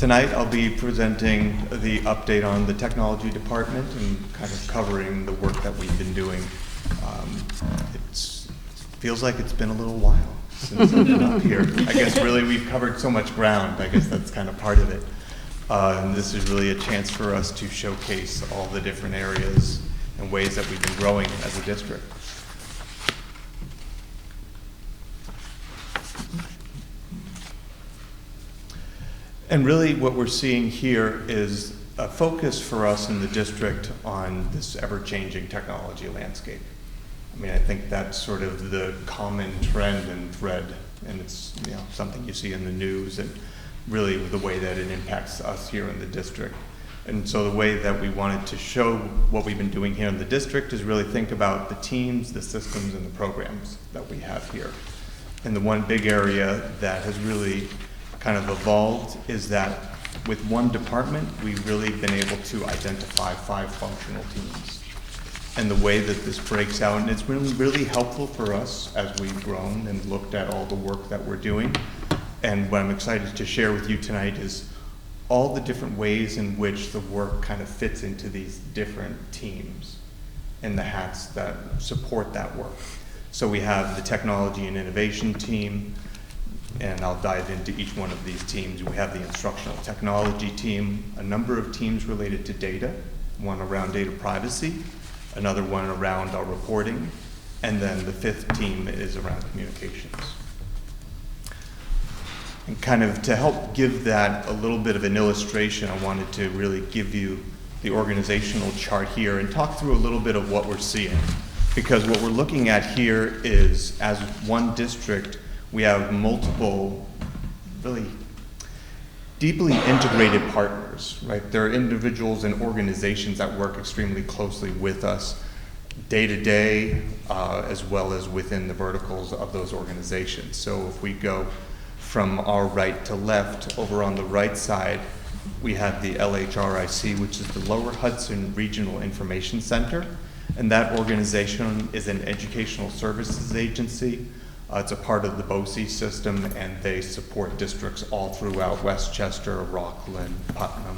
Tonight I'll be presenting the update on the technology department and kind of covering the work that we've been doing. It feels like it's been a little while since I've been up here. I guess really we've covered so much ground. I guess that's kind of part of it. And this is really a chance for us to showcase all the different areas and ways that we've been growing as a district. And really what we're seeing here is a focus for us in the district on this ever-changing technology landscape. I mean, I think that's sort of the common trend and thread, and it's something you see in the news and really the way that it impacts us here in the district. And so the way that we wanted to show what we've been doing here in the district is really think about the teams, the systems, and the programs that we have here. And the one big area that has really kind of evolved is that with one department, we've really been able to identify 5 functional teams. And the way that this breaks out, and it's been really helpful for us as we've grown and looked at all the work that we're doing. And what I'm excited to share with you tonight is all the different ways in which the work kind of fits into these different teams and the hats that support that work. So we have the technology and innovation team, and I'll dive into each one of these teams. We have the instructional technology team, a number of teams related to data, one around data privacy, another one around our reporting, and then the 5th team is around communications. And kind of to help give that a little bit of an illustration, I wanted to really give you the organizational chart here and talk through a little bit of what we're seeing. Because what we're looking at here is, as one district, we have multiple really deeply integrated partners, right? There are individuals and organizations that work extremely closely with us day to day, as well as within the verticals of those organizations. So if we go from our right to left, over on the right side, we have the LHRIC, which is the Lower Hudson Regional Information Center. And that organization is an educational services agency. It's a part of the BOCES system, and they support districts all throughout Westchester, Rockland, Putnam.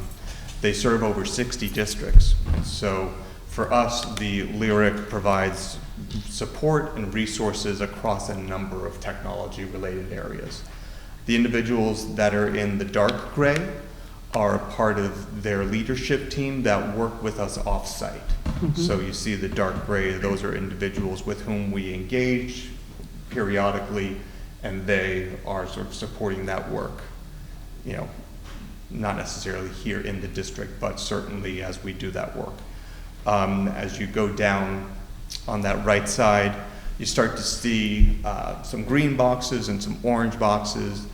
They serve over 60 districts. So for us, the LYRIC provides support and resources across a number of technology-related areas. The individuals that are in the dark gray are a part of their leadership team that work with us off-site. So you see the dark gray, those are individuals with whom we engage periodically, and they are sort of supporting that work, not necessarily here in the district, but certainly as we do that work. As you go down on that right side, you start to see some green boxes and some orange boxes.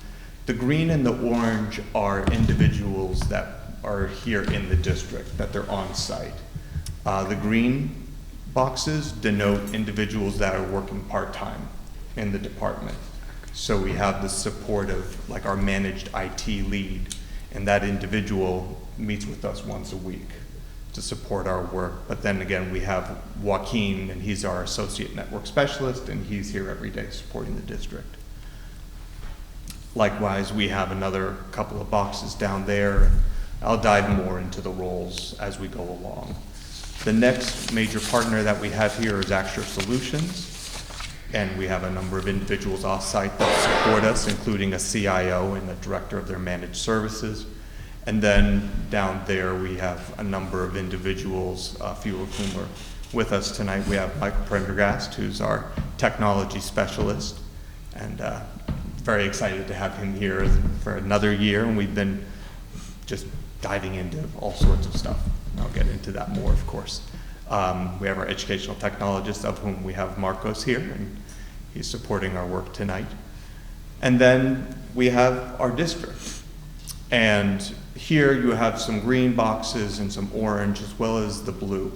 The green and the orange are individuals that are here in the district, that they're on site. The green boxes denote individuals that are working part-time in the department. So we have the support of like our managed IT lead, and that individual meets with us once a week to support our work. But then again, we have Joaquin, and he's our associate network specialist, and he's here every day supporting the district. Likewise, we have another couple of boxes down there. I'll dive more into the roles as we go along. The next major partner that we have here is Axure Solutions. And we have a number of individuals off-site that support us, including a CIO and a director of their managed services. And then down there, we have a number of individuals, a few of whom are with us tonight. We have Michael Prendergast, who's our technology specialist, and very excited to have him here for another year. And we've been just diving into all sorts of stuff. And I'll get into that more, of course. We have our educational technologist, of whom we have Marcos here, and he's supporting our work tonight. And then we have our district. And here you have some green boxes and some orange, as well as the blue.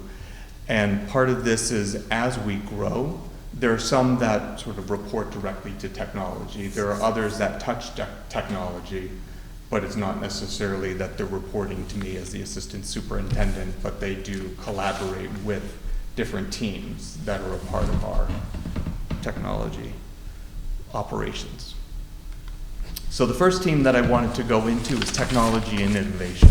And part of this is, as we grow, there are some that sort of report directly to technology. There are others that touch technology, but it's not necessarily that they're reporting to me as the assistant superintendent, but they do collaborate with different teams that are a part of our technology operations. So the first team that I wanted to go into is technology and innovation.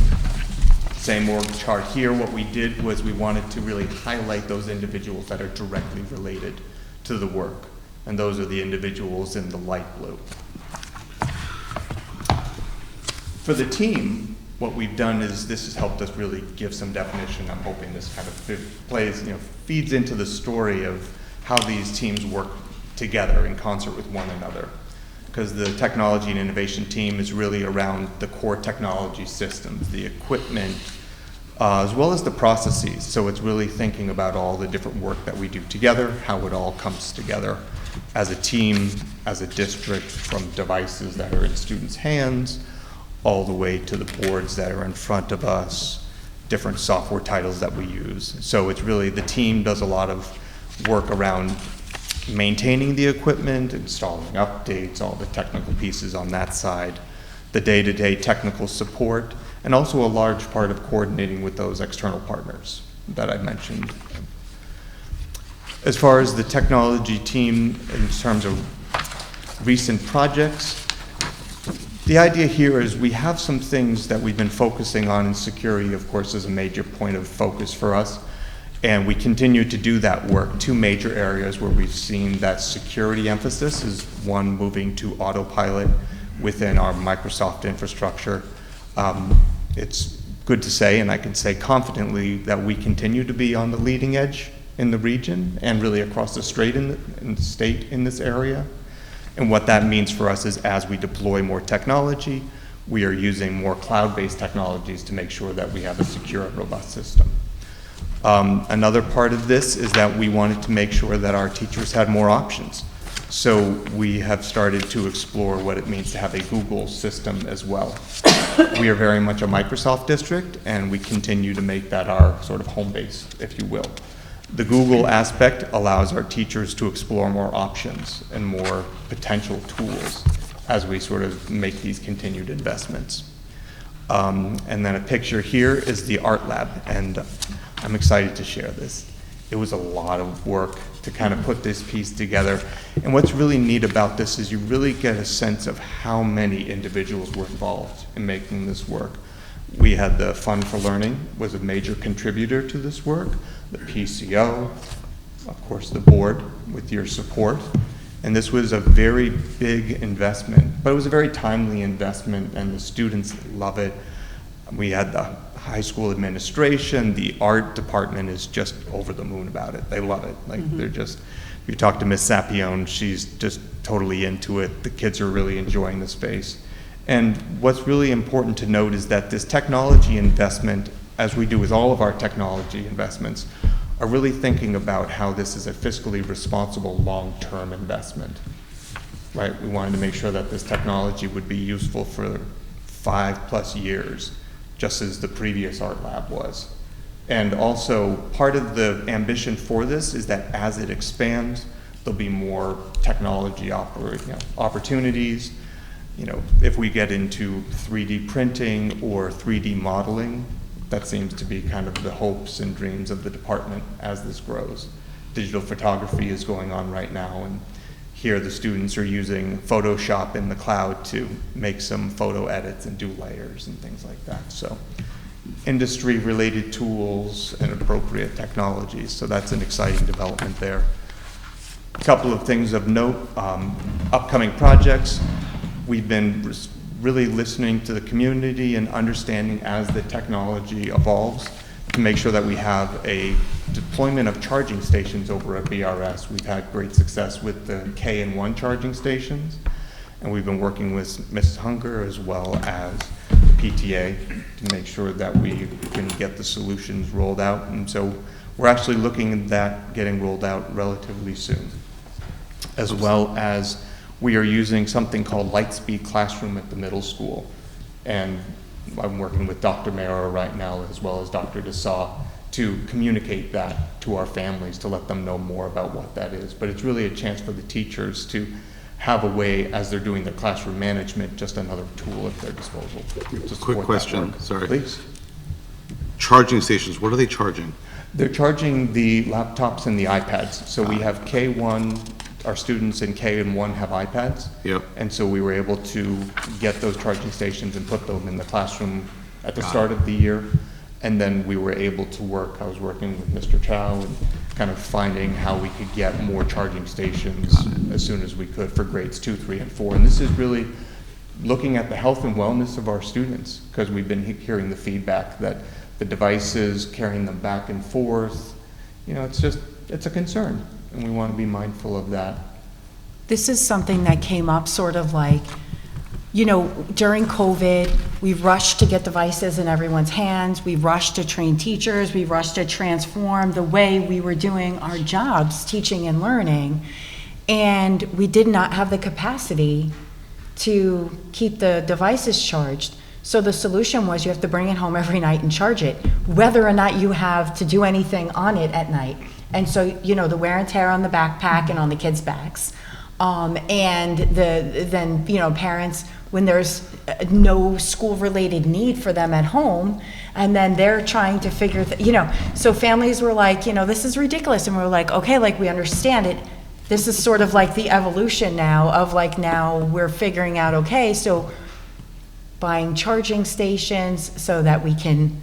Same org chart here. What we did was we wanted to really highlight those individuals that are directly related to the work. And those are the individuals in the light blue. For the team, what we've done is this has helped us really give some definition. I'm hoping this kind of feeds into the story of how these teams work together in concert with one another. Because the technology and innovation team is really around the core technology systems, the equipment, as well as the processes. So it's really thinking about all the different work that we do together, how it all comes together as a team, as a district, from devices that are in students' hands, all the way to the boards that are in front of us, different software titles that we use. So it's really, the team does a lot of work around maintaining the equipment, installing updates, all the technical pieces on that side, the day-to-day technical support, and also a large part of coordinating with those external partners that I mentioned. As far as the technology team in terms of recent projects, the idea here is we have some things that we've been focusing on, and security, of course, is a major point of focus for us. And we continue to do that work. Two major areas where we've seen that security emphasis is one, moving to autopilot within our Microsoft infrastructure. It's good to say, and I can say confidently, that we continue to be on the leading edge in the region and really across the state in this area. And what that means for us is as we deploy more technology, we are using more cloud-based technologies to make sure that we have a secure and robust system. Another part of this is that we wanted to make sure that our teachers had more options. So we have started to explore what it means to have a Google system as well. We are very much a Microsoft district, and we continue to make that our sort of home base, if you will. The Google aspect allows our teachers to explore more options and more potential tools as we sort of make these continued investments. And then a picture here is the art lab, and I'm excited to share this. It was a lot of work to kind of put this piece together. And what's really neat about this is you really get a sense of how many individuals were involved in making this work. We had the Fund for Learning was a major contributor to this work, the PCO, of course the board with your support. And this was a very big investment, but it was a very timely investment, and the students love it. We had the high school administration, the art department is just over the moon about it. They love it. Like they're just, if you talk to Miss Sapione, she's just totally into it. The kids are really enjoying the space. And what's really important to note is that this technology investment, as we do with all of our technology investments, are really thinking about how this is a fiscally responsible long-term investment, right? We wanted to make sure that this technology would be useful for 5+ years, just as the previous art lab was. And also, part of the ambition for this is that as it expands, there'll be more technology opportunities. You know, if we get into 3D printing or 3D modeling, that seems to be kind of the hopes and dreams of the department as this grows. Digital photography is going on right now, and here the students are using Photoshop in the cloud to make some photo edits and do layers and things like that. So industry-related tools and appropriate technologies, so that's an exciting development there. A couple of things of note, upcoming projects. We've been really listening to the community and understanding as the technology evolves to make sure that we have a deployment of charging stations over at BRS. We've had great success with the K-1 charging stations, and we've been working with Mrs. Hunker as well as the PTA to make sure that we can get the solutions rolled out. And so we're actually looking at that getting rolled out relatively soon, as well as we are using something called Lightspeed Classroom at the middle school. And I'm working with Dr. Mara right now, as well as Dr. Desaw, to communicate that to our families, to let them know more about what that is. But it's really a chance for the teachers to have a way, as they're doing their classroom management, just another tool at their disposal. Quick question, sorry. Please. Charging stations, what are they charging? They're charging the laptops and the iPads. So we have K-1 our students in K and 1 have iPads. Yep. And so we were able to get those charging stations and put them in the classroom at the start of the year. And then we were able to work, I was working with Mr. Chow and kind of finding how we could get more charging stations as soon as we could for grades 2, 3, and 4. And this is really looking at the health and wellness of our students, because we've been hearing the feedback that the devices, carrying them back and forth, you know, it's a concern, and we want to be mindful of that. This is something that came up sort of like, you know, during COVID, we rushed to get devices in everyone's hands. We rushed to train teachers. We rushed to transform the way we were doing our jobs, teaching and learning. And we did not have the capacity to keep the devices charged. So the solution was you have to bring it home every night and charge it, whether or not you have to do anything on it at night. And so, you know, the wear and tear on the backpack and on the kids' backs. And then, you know, parents, when there's no school-related need for them at home, and then they're trying to figure, you know, so families were like, you know, this is ridiculous. And we're like, okay, like, we understand it. This is sort of like the evolution now of like, now we're figuring out, okay, so buying charging stations so that we can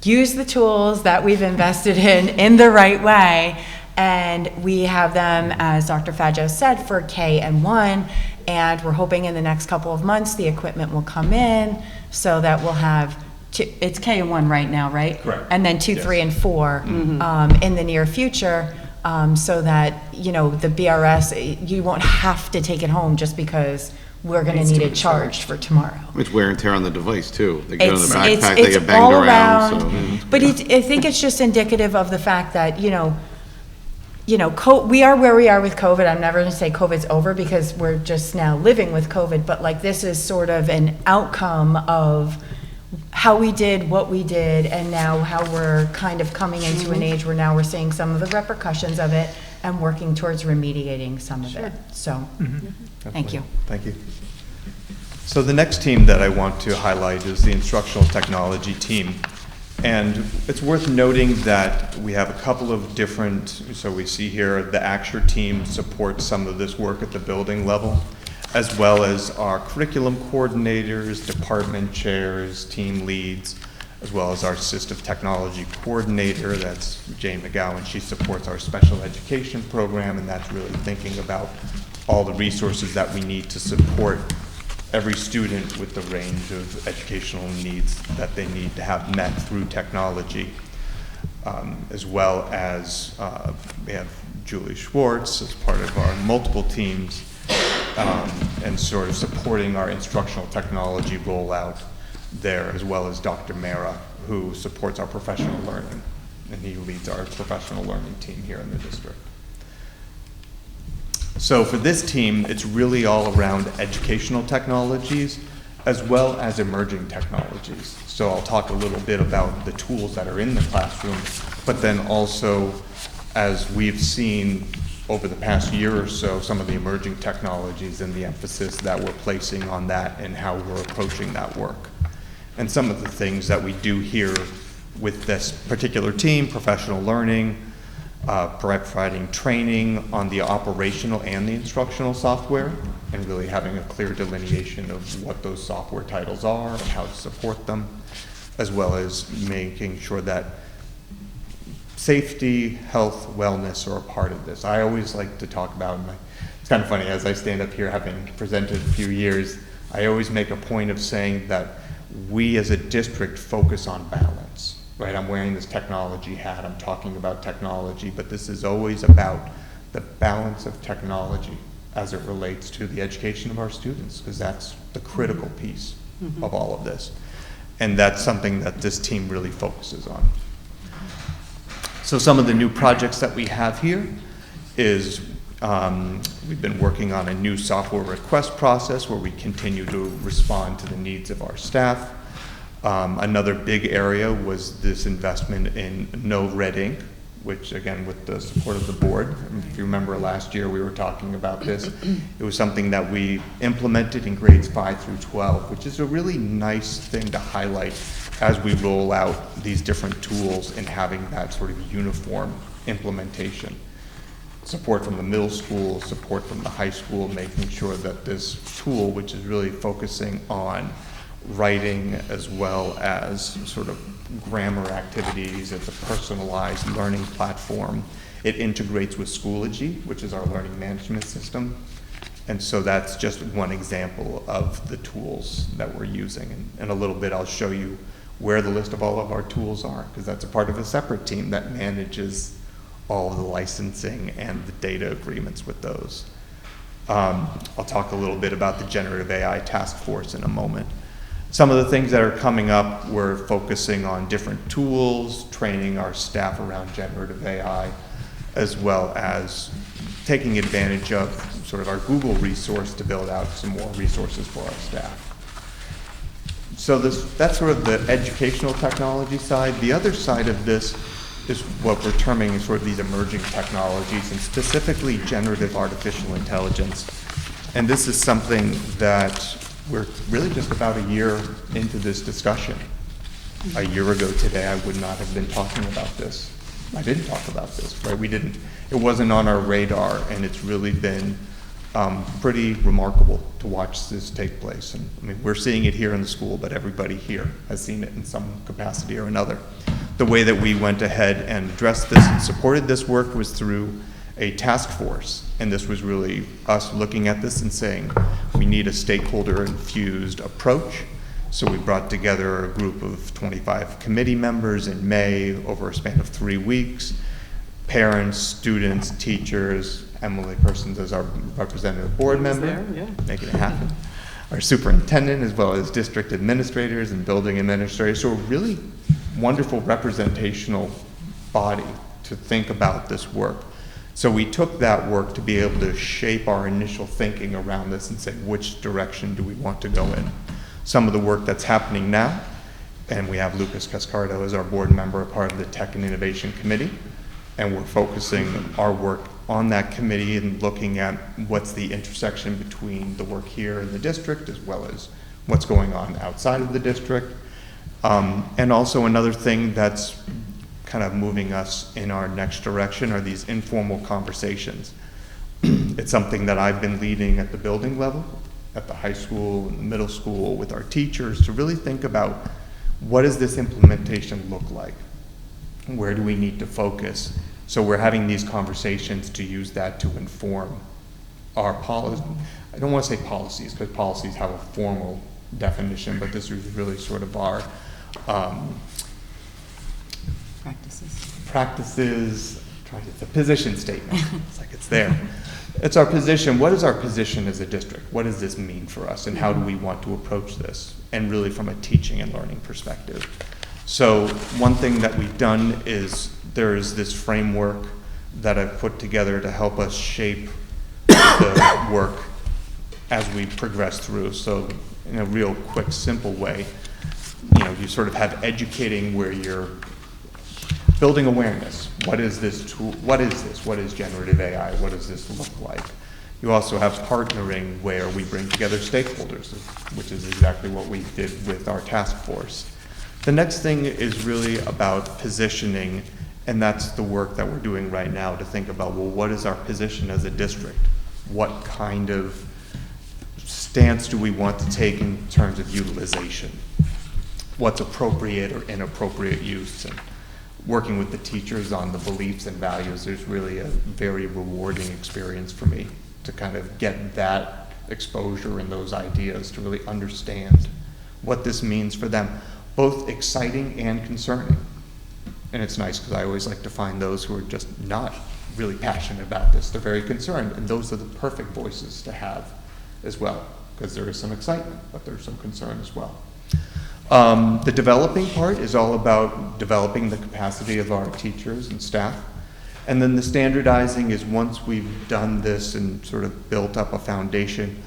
use the tools that we've invested in the right way. And we have them, as Dr. Faggio said, for K and 1, and we're hoping in the next couple of months the equipment will come in so that we'll have it's K and 1 right now, right? Correct. And then 2, Yes. 3, and 4 in the near future, so that, you know, the BRS, you won't have to take it home just because we're going to need it charged for tomorrow. It's wear and tear on the device, too. They get on the It's backpack, they get banged all around, so. But I think it's just indicative of the fact that, you know, we are where we are with COVID. I'm never going to say COVID's over because we're just now living with COVID, but like this is sort of an outcome of how we did what we did, and now how we're kind of coming into an age where now we're seeing some of the repercussions of it and working towards remediating some of it. So, thank you. Thank you. So the next team that I want to highlight is the instructional technology team. And it's worth noting that we have a couple of different, so we see here the Axure team supports some of this work at the building level, as well as our curriculum coordinators, department chairs, team leads, as well as our assistive technology coordinator, that's Jane McGowan. She supports our special education program, and that's really thinking about all the resources that we need to support every student with the range of educational needs that they need to have met through technology, as well as we have Julie Schwartz as part of our multiple teams, and sort of supporting our instructional technology rollout there, as well as Dr. Mera, who supports our professional learning, and he leads our professional learning team here in the district. So for this team, it's really all around educational technologies as well as emerging technologies. So I'll talk a little bit about the tools that are in the classroom, but then also, as we've seen over the past year or so, some of the emerging technologies and the emphasis that we're placing on that and how we're approaching that work. And some of the things that we do here with this particular team, professional learning, providing training on the operational and the instructional software, and really having a clear delineation of what those software titles are and how to support them, as well as making sure that safety, health, wellness are a part of this. I always like to talk about, and it's kind of funny, as I stand up here having presented a few years, I always make a point of saying that we as a district focus on balance. Right, I'm wearing this technology hat, I'm talking about technology, but this is always about the balance of technology as it relates to the education of our students, because that's the critical piece of all of this. And that's something that this team really focuses on. So some of the new projects that we have here is we've been working on a new software request process where we continue to respond to the needs of our staff. Another big area was this investment in No Red Ink, which again, with the support of the board, if you remember last year we were talking about this, it was something that we implemented in grades 5 through 12, which is a really nice thing to highlight as we roll out these different tools and having that sort of uniform implementation. support from the middle school, support from the high school, making sure that this tool, which is really focusing on writing as well as sort of grammar activities, it's a personalized learning platform. It integrates with Schoology, which is our learning management system. And so that's just one example of the tools that we're using. And in a little bit, I'll show you where the list of all of our tools are, because that's a part of a separate team that manages all of the licensing and the data agreements with those. I'll talk a little bit about the generative AI task force in a moment. Some of the things that are coming up, we're focusing on different tools, training our staff around generative AI, as well as taking advantage of sort of our Google resource to build out some more resources for our staff. So that's sort of the educational technology side. The other side of this is what we're terming sort of these emerging technologies, and specifically generative artificial intelligence. And this is something that we're really just about a year into this discussion. A year ago today, I would not have been talking about this. I didn't talk about this, right? It wasn't on our radar, and it's really been pretty remarkable to watch this take place. And I mean, we're seeing it here in the school, but everybody here has seen it in some capacity or another. The way that we went ahead and addressed this and supported this work was through a task force. And this was really us looking at this and saying, we need a stakeholder-infused approach. So we brought together a group of 25 committee members in May over a span of 3 weeks. Parents, students, teachers, Emily Persons as our representative board member, making it happen. Our superintendent, as well as district administrators and building administrators. So a really wonderful representational body to think about this work. So we took that work to be able to shape our initial thinking around this and say, which direction do we want to go in? Some of the work that's happening now, and we have Lucas Cascardo as our board member, a part of the Tech and Innovation Committee, and we're focusing our work on that committee and looking at what's the intersection between the work here in the district as well as what's going on outside of the district. And also another thing that's kind of moving us in our next direction are these informal conversations. It's something that I've been leading at the building level, at the high school and the middle school with our teachers, to really think about what does this implementation look like? Where do we need to focus? So we're having these conversations to use that to inform our policy. I don't want to say policies, because policies have a formal definition, but this is really sort of our practices. It's a position statement. It's like it's there. It's our position. What is our position as a district? What does this mean for us, and how do we want to approach this? And really from a teaching and learning perspective. So one thing that we've done is there is this framework that I've put together to help us shape the work as we progress through. So in a real quick, simple way, you sort of have educating where you're building awareness. What is this tool? What is this? What is generative AI? What does this look like? You also have partnering where we bring together stakeholders, which is exactly what we did with our task force. The next thing is really about positioning, and that's the work that we're doing right now to think about, well, what is our position as a district? What kind of stance do we want to take in terms of utilization? What's appropriate or inappropriate use? And working with the teachers on the beliefs and values, there's really a very rewarding experience for me to kind of get that exposure and those ideas to really understand what this means for them, both exciting and concerning. And it's nice because I always like to find those who are just not really passionate about this. They're very concerned, and those are the perfect voices to have as well, because there is some excitement, but there's some concern as well. The developing part is all about developing the capacity of our teachers and staff. And then the standardizing is, once we've done this and sort of built up a foundation,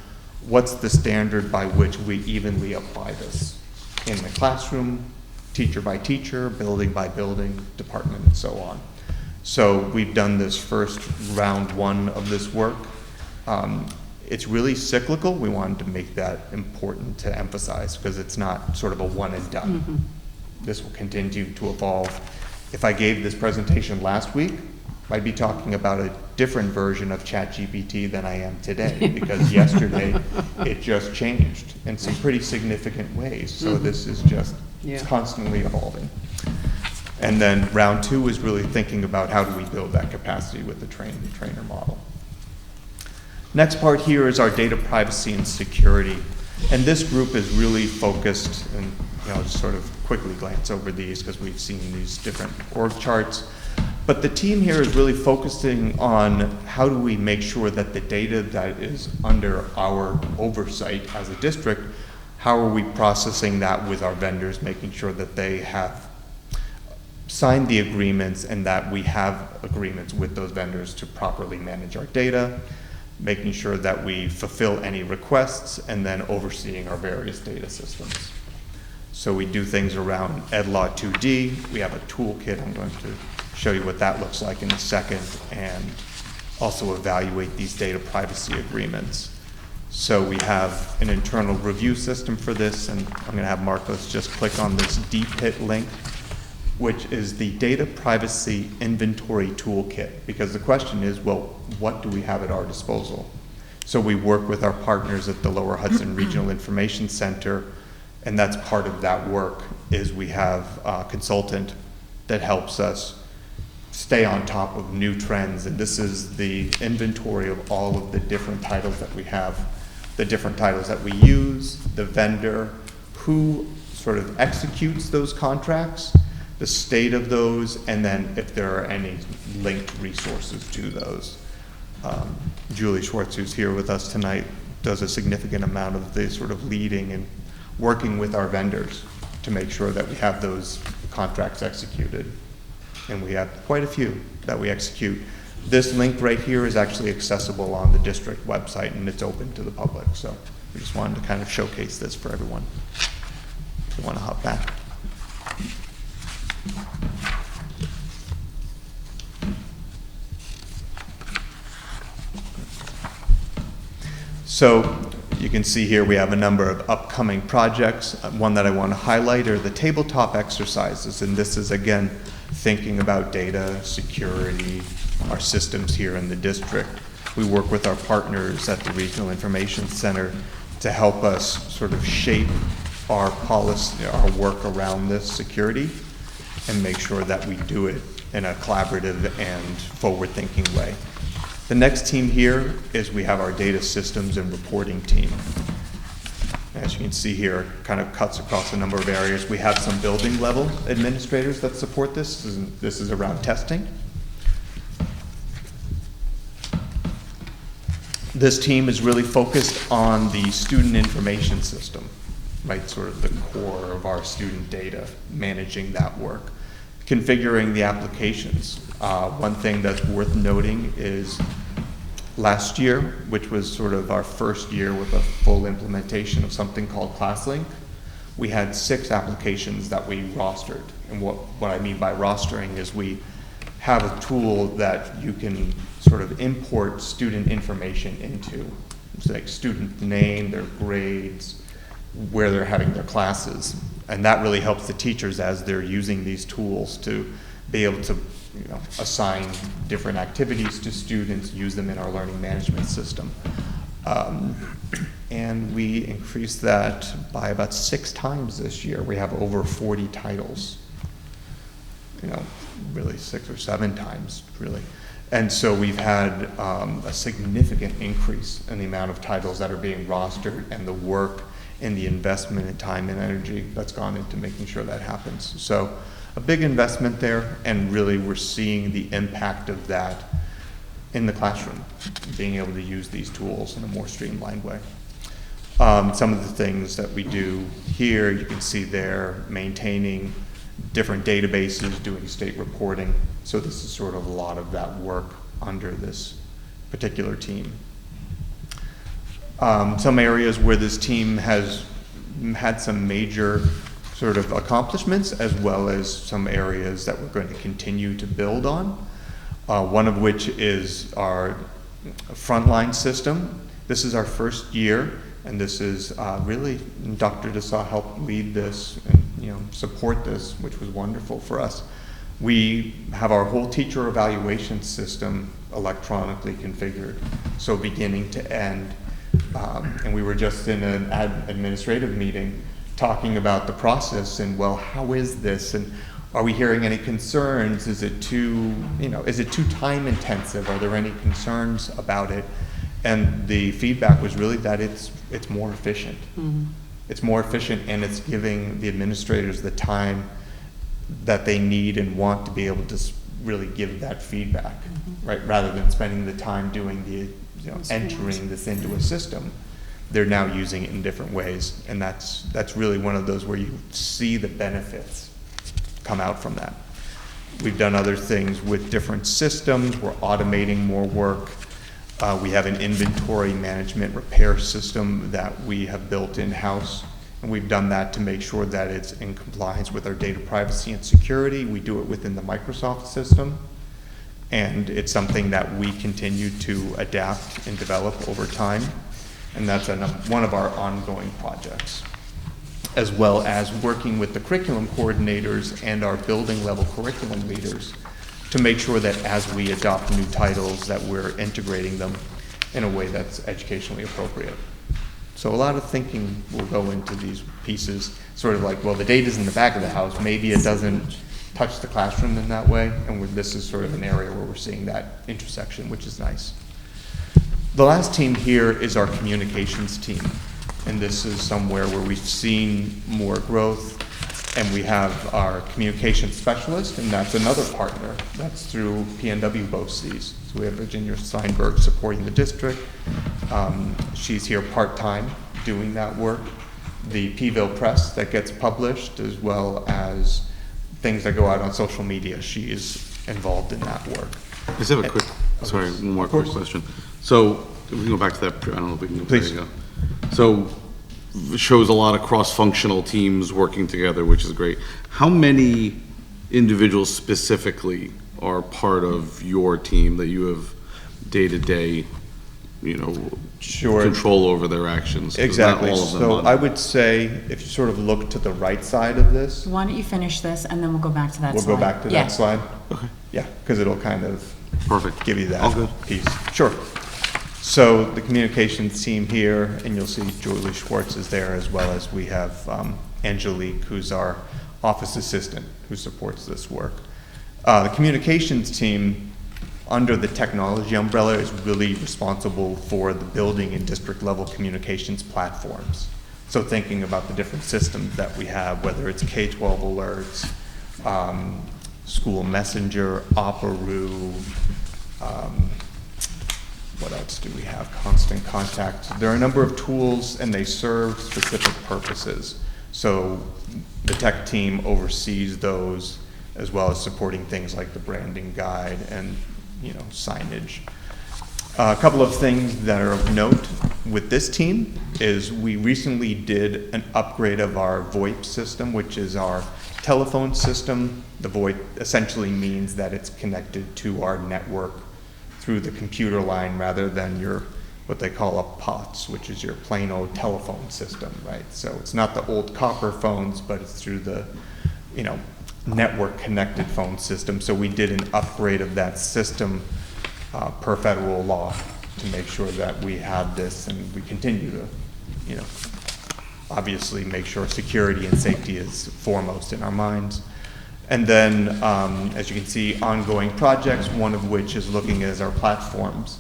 what's the standard by which we evenly apply this in the classroom, teacher by teacher, building by building, department, and so on. So we've done this first round one of this work. It's really cyclical. We wanted to make that important to emphasize, because it's not sort of a one and done. Mm-hmm. This will continue to evolve. If I gave this presentation last week, I'd be talking about a different version of ChatGPT than I am today, because yesterday it just changed in some pretty significant ways. So this is just Yeah. constantly evolving. And then round two is really thinking about how do we build that capacity with the trainer model. Next part here is our data privacy and security. And this group is really focused, and I'll just sort of quickly glance over these because we've seen these different org charts. But the team here is really focusing on how do we make sure that the data that is under our oversight as a district, how are we processing that with our vendors, making sure that they have signed the agreements and that we have agreements with those vendors to properly manage our data, making sure that we fulfill any requests, and then overseeing our various data systems. So we do things around EdLaw 2D. We have a toolkit. I'm going to show you what that looks like in a second, and also evaluate these data privacy agreements. So we have an internal review system for this, and I'm going to have Marcos just click on this DPIT link, which is the Data Privacy Inventory Toolkit, because the question is, well, what do we have at our disposal? So we work with our partners at the Lower Hudson Regional Information Center, and that's part of that work, is we have a consultant that helps us stay on top of new trends, and this is the inventory of all of the different titles that we have, the different titles that we use, the vendor, who sort of executes those contracts, the state of those, and then if there are any linked resources to those. Julie Schwartz, who's here with us tonight, does a significant amount of the sort of leading and working with our vendors to make sure that we have those contracts executed. And we have quite a few that we execute. This link right here is actually accessible on the district website, and it's open to the public. So we just wanted to kind of showcase this for everyone. If you want to hop back. So you can see here we have a number of upcoming projects. One that I want to highlight are the tabletop exercises, and this is, again, thinking about data security, our systems here in the district. We work with our partners at the Regional Information Center to help us sort of shape our policy, our work around this security, and make sure that we do it in a collaborative and forward-thinking way. The next team here is we have our data systems and reporting team. As you can see here, kind of cuts across a number of areas. We have some building level administrators that support this. This is around testing. This team is really focused on the student information system, right? Sort of the core of our student data, managing that work. Configuring the applications. One thing that's worth noting is last year, which was sort of our first year with a full implementation of something called ClassLink, we had 6 applications that we rostered. And what I mean by rostering is we have a tool that you can sort of import student information into. It's like student name, their grades, where they're having their classes. And that really helps the teachers as they're using these tools to be able to assign different activities to students, use them in our learning management system. And we increased that by about 6 times this year. We have over 40 titles, really 6 or 7 times, really. And so we've had a significant increase in the amount of titles that are being rostered and the work and the investment in time and energy that's gone into making sure that happens. So a big investment there, and really we're seeing the impact of that in the classroom, being able to use these tools in a more streamlined way. Some of the things that we do here, you can see there, maintaining different databases, doing state reporting. So this is sort of a lot of that work under this particular team. Some areas where this team has had some major sort of accomplishments, as well as some areas that we're going to continue to build on. One of which is our frontline system. This is our first year, and this is really Dr. Dessau helped lead this and support this, which was wonderful for us. We have our whole teacher evaluation system electronically configured, so beginning to end. And we were just in an administrative meeting talking about the process and, well, how is this? And are we hearing any concerns? Is it too, is it too time intensive? Are there any concerns about it? And the feedback was really that it's more efficient. It's more efficient, and it's giving the administrators the time that they need and want to be able to really give that feedback, right? Rather than spending the time doing the, entering this into a system, they're now using it in different ways, and that's really one of those where you see the benefits come out from that. We've done other things with different systems. We're automating more work. We have an inventory management repair system that we have built in-house, and we've done that to make sure that it's in compliance with our data privacy and security. We do it within the Microsoft system, and it's something that we continue to adapt and develop over time, and that's one of our ongoing projects, as well as working with the curriculum coordinators and our building level curriculum leaders to make sure that as we adopt new titles that we're integrating them in a way that's educationally appropriate. So a lot of thinking will go into these pieces, sort of like, well, the data's in the back of the house, maybe it doesn't touch the classroom in that way, and this is sort of an area where we're seeing that intersection, which is nice. The last team here is our communications team, and this is somewhere where we've seen more growth, and we have our communications specialist, and that's another partner. That's through PNW BOCES. So we have Virginia Steinberg supporting the district. She's here part-time doing that work. The Pville Press that gets published, as well as things that go out on social media, she is involved in that work. I just have a quick, sorry, one more quick question. So, if we can go back to that, I don't know if we can go, Please. there you go. So, it shows a lot of cross-functional teams working together, which is great. How many individuals specifically are part of your team that you have day-to-day, Sure. control over their actions? 'Cause not Exactly. all of them So are. I would say, if you sort of look to the right side of this, Why don't you finish this, and then we'll go back to that we'll slide. go back to Yeah. that slide. Okay. Yeah, because it'll kind of Perfect. give you that All good. piece. Sure. So the communications team here, and you'll see Julie Schwartz is there, as well as we have Angelique, who's our office assistant, who supports this work. The communications team, under the technology umbrella, is really responsible for the building and district level communications platforms. So thinking about the different systems that we have, whether it's K-12 alerts, school messenger, Operoo, what else do we have? Constant Contact. There are a number of tools, and they serve specific purposes. So the tech team oversees those, as well as supporting things like the branding guide and signage. A couple of things that are of note with this team is we recently did an upgrade of our VoIP system, which is our telephone system. The VoIP essentially means that it's connected to our network through the computer line rather than your, what they call a POTS, which is your plain old telephone system, right? So it's not the old copper phones, but it's through the, network connected phone system. So we did an upgrade of that system per federal law to make sure that we have this, and we continue to, obviously make sure security and safety is foremost in our minds. And then, as you can see, ongoing projects, one of which is looking at our platforms.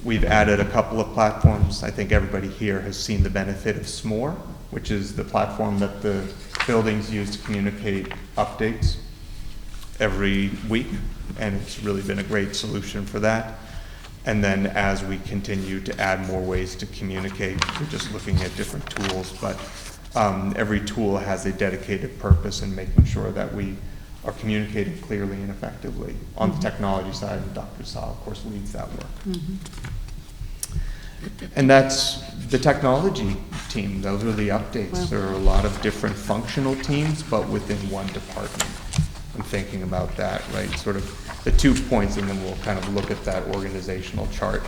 We've added a couple of platforms. I think everybody here has seen the benefit of SMORE, which is the platform that the buildings use to communicate updates every week, and it's really been a great solution for that. And then as we continue to add more ways to communicate, we're just looking at different tools, but every tool has a dedicated purpose in making sure that we are communicating clearly and effectively on the technology side, and Dr. Saul, of course, leads that work. And that's the technology team. Those are the updates. There are a lot of different functional teams, but within one department. I'm thinking about that, right? Sort of the 2 points, and then we'll kind of look at that organizational chart,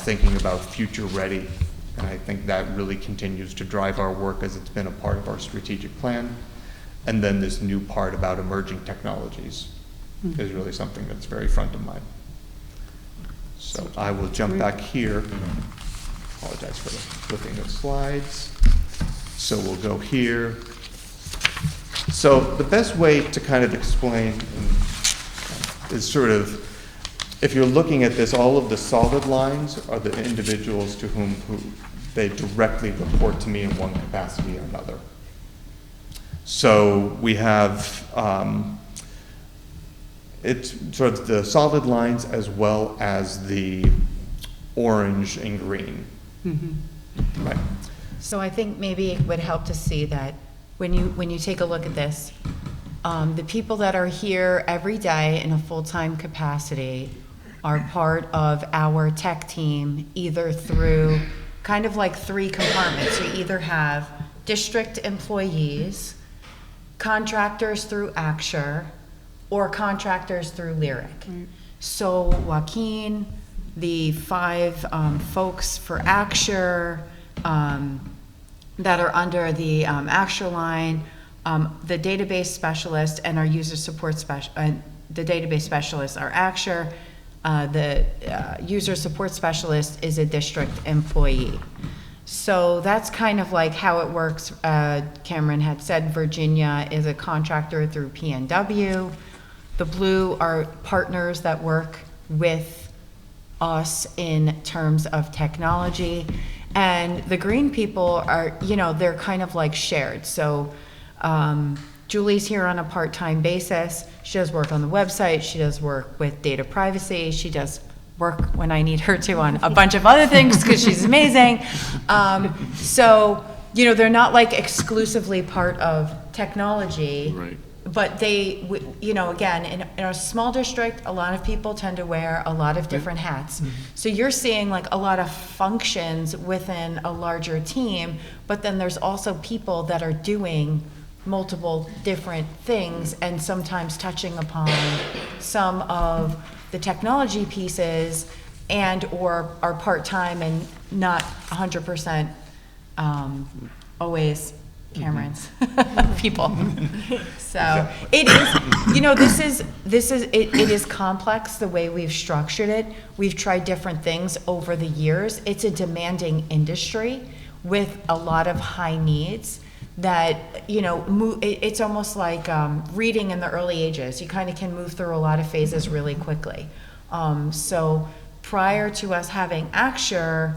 thinking about future ready. And I think that really continues to drive our work as it's been a part of our strategic plan. And then this new part about emerging technologies is really something that's very front of mind. So I will jump back here. Apologize for the flipping of slides. So we'll go here. So the best way to kind of explain is sort of, if you're looking at this, all of the solid lines are the individuals to who they directly report to me in one capacity or another. So we have, it's sort of the solid lines as well as the orange and green. Right. So I think maybe it would help to see that when you take a look at this, the people that are here every day in a full-time capacity are part of our tech team, either through kind of like three compartments. You either have district employees, contractors through Axure, or contractors through Lyric. So Joaquin, the 5 folks for Axure that are under the Axure line, the database specialist and our user support the database specialists are Axure. The user support specialist is a district employee. So that's kind of like how it works. Cameron had said Virginia is a contractor through PNW. The blue are partners that work with us in terms of technology. And the green people are, they're kind of like shared. So Julie's here on a part-time basis. She does work on the website. She does work with data privacy. She does work when I need her to on a bunch of other things because she's amazing. So, they're not like exclusively part of technology. Right. But they, again, in a small district, a lot of people tend to wear a lot of different hats. So you're seeing like a lot of functions within a larger team, but then there's also people that are doing multiple different things and sometimes touching upon some of the technology pieces and or are part-time and not 100% always Cameron's people. So it is, it is complex the way we've structured it. We've tried different things over the years. It's a demanding industry with a lot of high needs that, it's almost like reading in the early ages. You kind of can move through a lot of phases really quickly. So prior to us having Axure,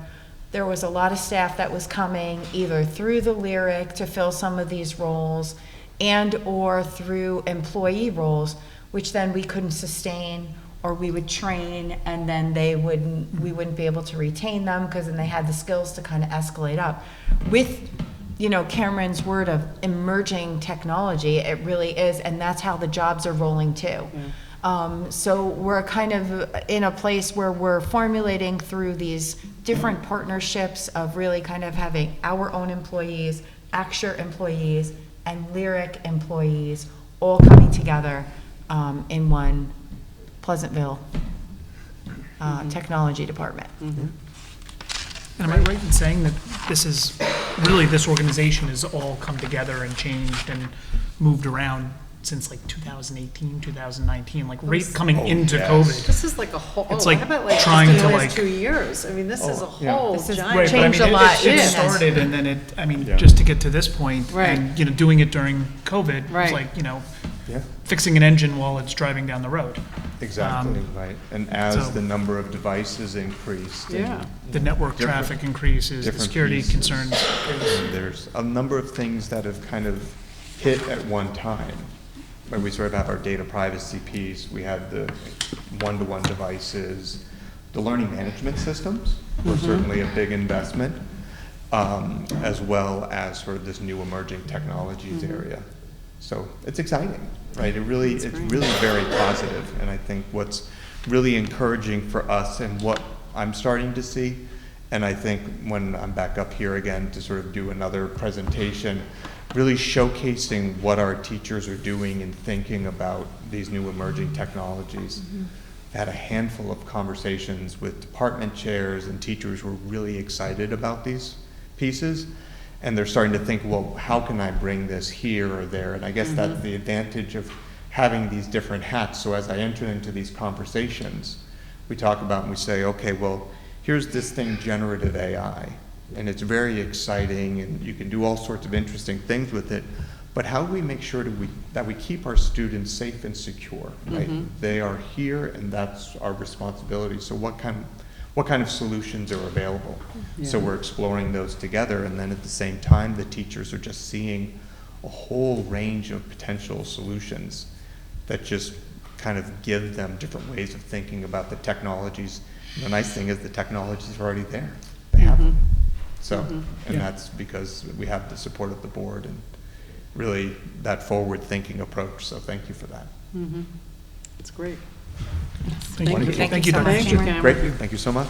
there was a lot of staff that was coming either through the Lyric to fill some of these roles and or through employee roles, which then we couldn't sustain, or we would train and then we wouldn't be able to retain them because then they had the skills to kind of escalate up. With, Cameron's word of emerging technology, it really is, and that's how the jobs are rolling too. So we're kind of in a place where we're formulating through these different partnerships of really kind of having our own employees, Axure employees, and Lyric employees all coming together in one Pleasantville technology department. And am I right in saying that this organization has all come together and changed and moved around since like 2018, 2019, like right coming into yes. COVID? This is like a whole, It's how like about like trying just to, the last like- 2 years? I mean, this is a whole This is giant. Right, but I changed mean, a lot, it yes. started and then Yeah. just to get to this point Right. and, doing it during COVID was Right. like, Yeah, fixing an engine while it's driving down the road. exactly, right. And as so- the number of devices increased. and Yeah. The network Different- traffic increases, the different security pieces. concerns. And there's a number of things that have kind of hit at one time. When we sort of have our data privacy piece, we had the one-to-one devices, the learning management systems were certainly a big investment, as well as sort of this new emerging technologies area. So it's exciting, right? It's really very positive, and I think what's really encouraging for us and what I'm starting to see, and I think when I'm back up here again to sort of do another presentation, really showcasing what our teachers are doing and thinking about these new emerging technologies. I had a handful of conversations with department chairs and teachers who were really excited about these pieces. and they're starting to think, well, how can I bring this here or there? And I guess that's the advantage of having these different hats. So as I enter into these conversations, we talk about and we say, okay, well, here's this thing, generative AI, and it's very exciting, and you can do all sorts of interesting things with it. But how do we make sure that we keep our students safe and secure, right? They are here, and that's our responsibility. So what kind of solutions are available? So we're exploring those together, and then at the same time, the teachers are just seeing a whole range of potential solutions that just kind of give them different ways of thinking about the technologies. And the nice thing is the technologies are already there. They have them. So, and that's because we have the support of the board and really that forward-thinking approach. So thank you for that. It's great. Thank you. Thank Thank you you, so Dr. much. Thank you, Smith. Cameron. Great, thank you so much.